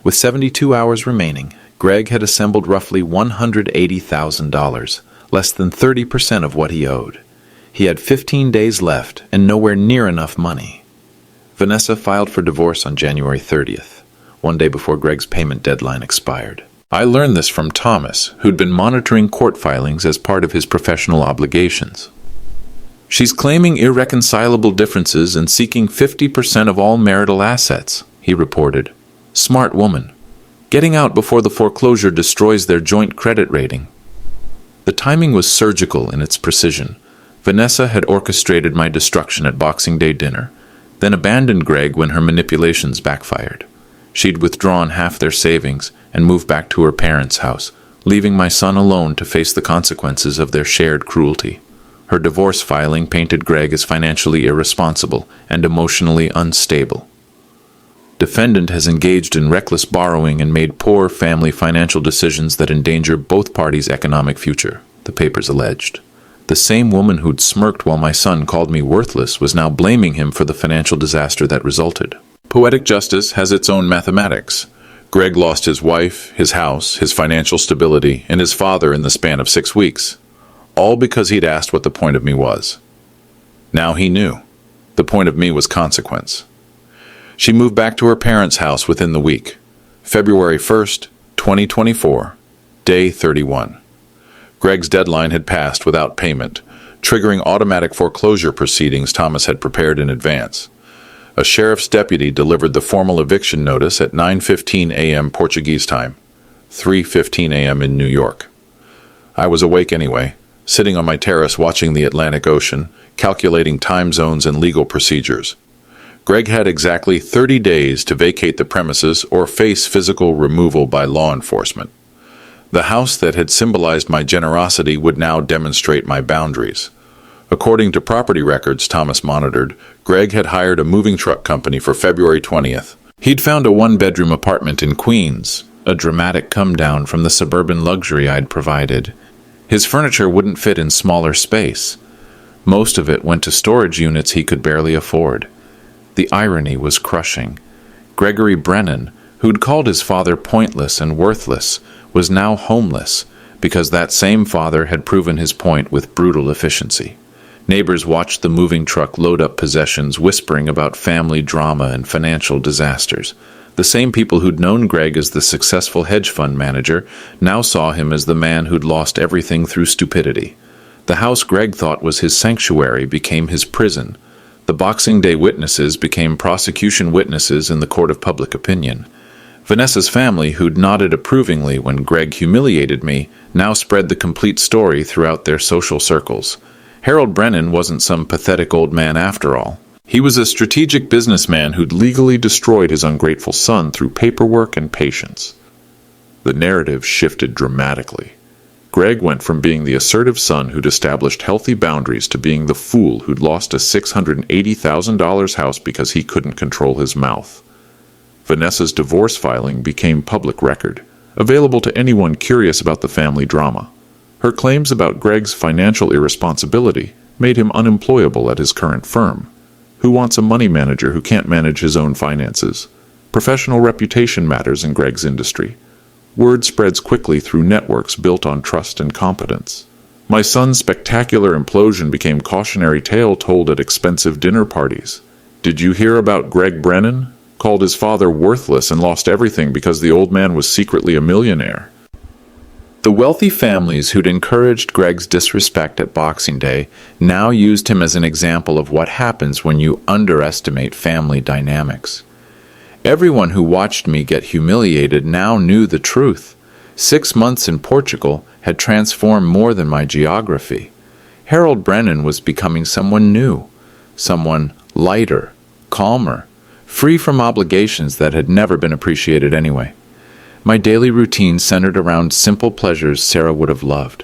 With 72 hours remaining, Greg had assembled roughly $180,000, less than 30% of what he owed. He had 15 days left and nowhere near enough money. Vanessa filed for divorce on January 30th, one day before Greg's payment deadline expired. I learned this from Thomas, who'd been monitoring court filings as part of his professional obligations. "She's claiming irreconcilable differences and seeking 50% of all marital assets," he reported. "Smart woman. Getting out before the foreclosure destroys their joint credit rating." The timing was surgical in its precision. Vanessa had orchestrated my destruction at Boxing Day dinner, then abandoned Greg when her manipulations backfired. She'd withdrawn half their savings and moved back to her parents' house, leaving my son alone to face the consequences of their shared cruelty. Her divorce filing painted Greg as financially irresponsible and emotionally unstable. Defendant has engaged in reckless borrowing and made poor family financial decisions that endanger both parties' economic future, the papers alleged. The same woman who'd smirked while my son called me worthless was now blaming him for the financial disaster that resulted. Poetic justice has its own mathematics. Greg lost his wife, his house, his financial stability, and his father in the span of 6 weeks, all because he'd asked what the point of me was. Now he knew. The point of me was consequence. She moved back to her parents' house within the week. February 1st, 2024, day 31. Greg's deadline had passed without payment, triggering automatic foreclosure proceedings Thomas had prepared in advance. A sheriff's deputy delivered the formal eviction notice at 9:15 a.m. Portuguese time, 3:15 a.m. in New York. I was awake anyway, sitting on my terrace watching the Atlantic Ocean, calculating time zones and legal procedures. Greg had exactly 30 days to vacate the premises or face physical removal by law enforcement. The house that had symbolized my generosity would now demonstrate my boundaries. According to property records Thomas monitored, Greg had hired a moving truck company for February 20th. He'd found a one-bedroom apartment in Queens, a dramatic come-down from the suburban luxury I'd provided. His furniture wouldn't fit in smaller space. Most of it went to storage units he could barely afford. The irony was crushing. Gregory Brennan, who'd called his father pointless and worthless, was now homeless because that same father had proven his point with brutal efficiency. Neighbors watched the moving truck load up possessions, whispering about family drama and financial disasters. The same people who'd known Greg as the successful hedge fund manager now saw him as the man who'd lost everything through stupidity. The house Greg thought was his sanctuary became his prison. The Boxing Day witnesses became prosecution witnesses in the court of public opinion. Vanessa's family, who'd nodded approvingly when Greg humiliated me, now spread the complete story throughout their social circles. Harold Brennan wasn't some pathetic old man after all. He was a strategic businessman who'd legally destroyed his ungrateful son through paperwork and patience. The narrative shifted dramatically. Greg went from being the assertive son who'd established healthy boundaries to being the fool who'd lost a $680,000 house because he couldn't control his mouth. Vanessa's divorce filing became public record, available to anyone curious about the family drama. Her claims about Greg's financial irresponsibility made him unemployable at his current firm. Who wants a money manager who can't manage his own finances? Professional reputation matters in Greg's industry. Word spreads quickly through networks built on trust and competence. My son's spectacular implosion became cautionary tale told at expensive dinner parties. Did you hear about Greg Brennan? Called his father worthless and lost everything because the old man was secretly a millionaire. The wealthy families who'd encouraged Greg's disrespect at Boxing Day now used him as an example of what happens when you underestimate family dynamics. Everyone who watched me get humiliated now knew the truth. 6 months in Portugal had transformed more than my geography. Harold Brennan was becoming someone new, someone lighter, calmer, free from obligations that had never been appreciated anyway. My daily routine centered around simple pleasures Sarah would have loved.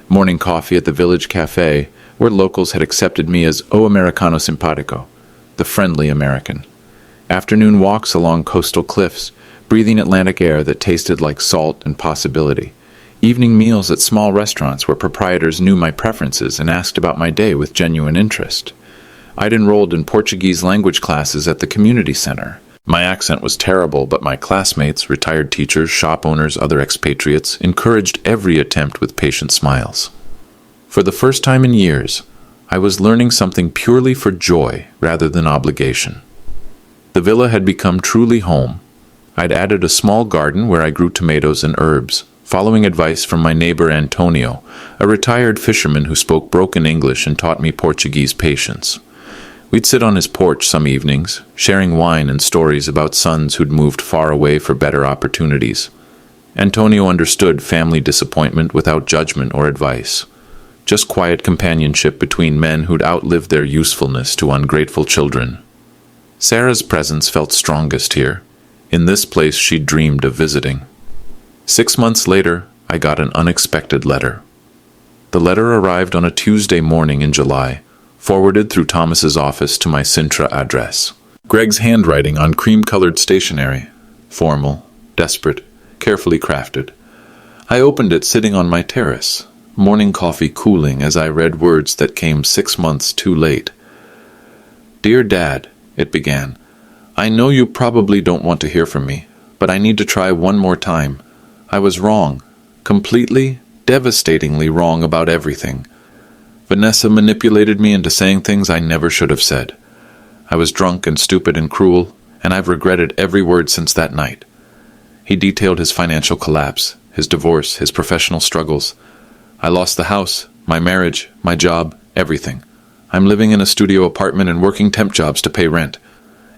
Morning coffee at the village cafe, where locals had accepted me as O Americano Simpatico, the friendly American. Afternoon walks along coastal cliffs, breathing Atlantic air that tasted like salt and possibility. Evening meals at small restaurants where proprietors knew my preferences and asked about my day with genuine interest. I'd enrolled in Portuguese language classes at the community center. My accent was terrible, but my classmates, retired teachers, shop owners, other expatriates, encouraged every attempt with patient smiles. For the first time in years, I was learning something purely for joy rather than obligation. The villa had become truly home. I'd added a small garden where I grew tomatoes and herbs, following advice from my neighbor Antonio, a retired fisherman who spoke broken English and taught me Portuguese patience. We'd sit on his porch some evenings, sharing wine and stories about sons who'd moved far away for better opportunities. Antonio understood family disappointment without judgment or advice. Just quiet companionship between men who'd outlived their usefulness to ungrateful children. Sarah's presence felt strongest here. In this place she'd dreamed of visiting. 6 months later, I got an unexpected letter. The letter arrived on a Tuesday morning in July, forwarded through Thomas's office to my Sintra address. Greg's handwriting on cream-colored stationery. Formal, desperate, carefully crafted. I opened it sitting on my terrace, morning coffee cooling as I read words that came 6 months too late. "Dear Dad," it began, "I know you probably don't want to hear from me, but I need to try one more time. I was wrong, completely, devastatingly wrong about everything. Vanessa manipulated me into saying things I never should have said. I was drunk and stupid and cruel, and I've regretted every word since that night." He detailed his financial collapse, his divorce, his professional struggles. "I lost the house, my marriage, my job, everything. I'm living in a studio apartment and working temp jobs to pay rent.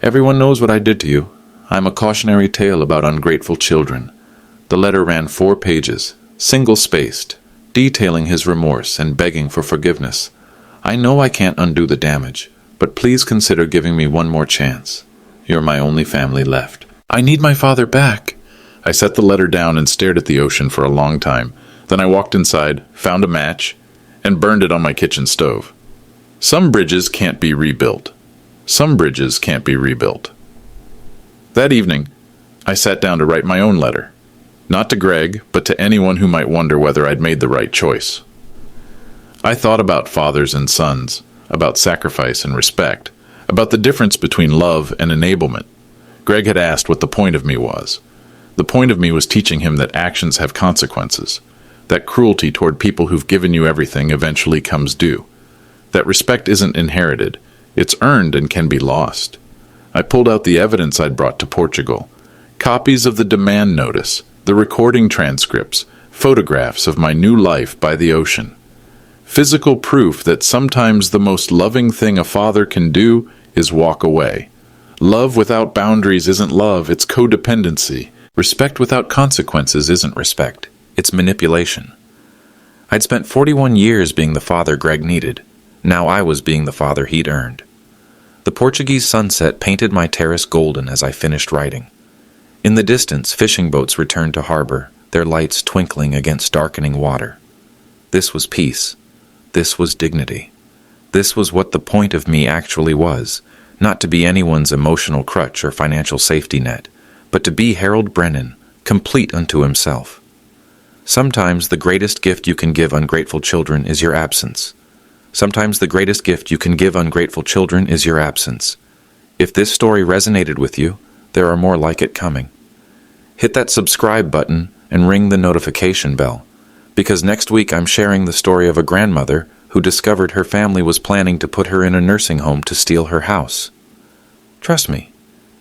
Everyone knows what I did to you. I'm a cautionary tale about ungrateful children." The letter ran 4 pages, single-spaced, detailing his remorse and begging for forgiveness. "I know I can't undo the damage, but please consider giving me one more chance. You're my only family left. I need my father back." I set the letter down and stared at the ocean for a long time. Then I walked inside, found a match, and burned it on my kitchen stove. Some bridges can't be rebuilt. Some bridges can't be rebuilt. That evening, I sat down to write my own letter. Not to Greg, but to anyone who might wonder whether I'd made the right choice. I thought about fathers and sons, about sacrifice and respect, about the difference between love and enablement. Greg had asked what the point of me was. The point of me was teaching him that actions have consequences, that cruelty toward people who've given you everything eventually comes due, that respect isn't inherited, it's earned and can be lost. I pulled out the evidence I'd brought to Portugal, copies of the demand notice, the recording transcripts, photographs of my new life by the ocean. Physical proof that sometimes the most loving thing a father can do is walk away. Love without boundaries isn't love, it's codependency. Respect without consequences isn't respect, it's manipulation. I'd spent 41 years being the father Greg needed. Now I was being the father he'd earned. The Portuguese sunset painted my terrace golden as I finished writing. In the distance, fishing boats returned to harbor, their lights twinkling against darkening water. This was peace. This was dignity. This was what the point of me actually was, not to be anyone's emotional crutch or financial safety net, but to be Harold Brennan, complete unto himself. Sometimes the greatest gift you can give ungrateful children is your absence. Sometimes the greatest gift you can give ungrateful children is your absence. If this story resonated with you, there are more like it coming. Hit that subscribe button and ring the notification bell, because next week I'm sharing the story of a grandmother who discovered her family was planning to put her in a nursing home to steal her house. Trust me,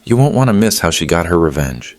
you won't want to miss how she got her revenge.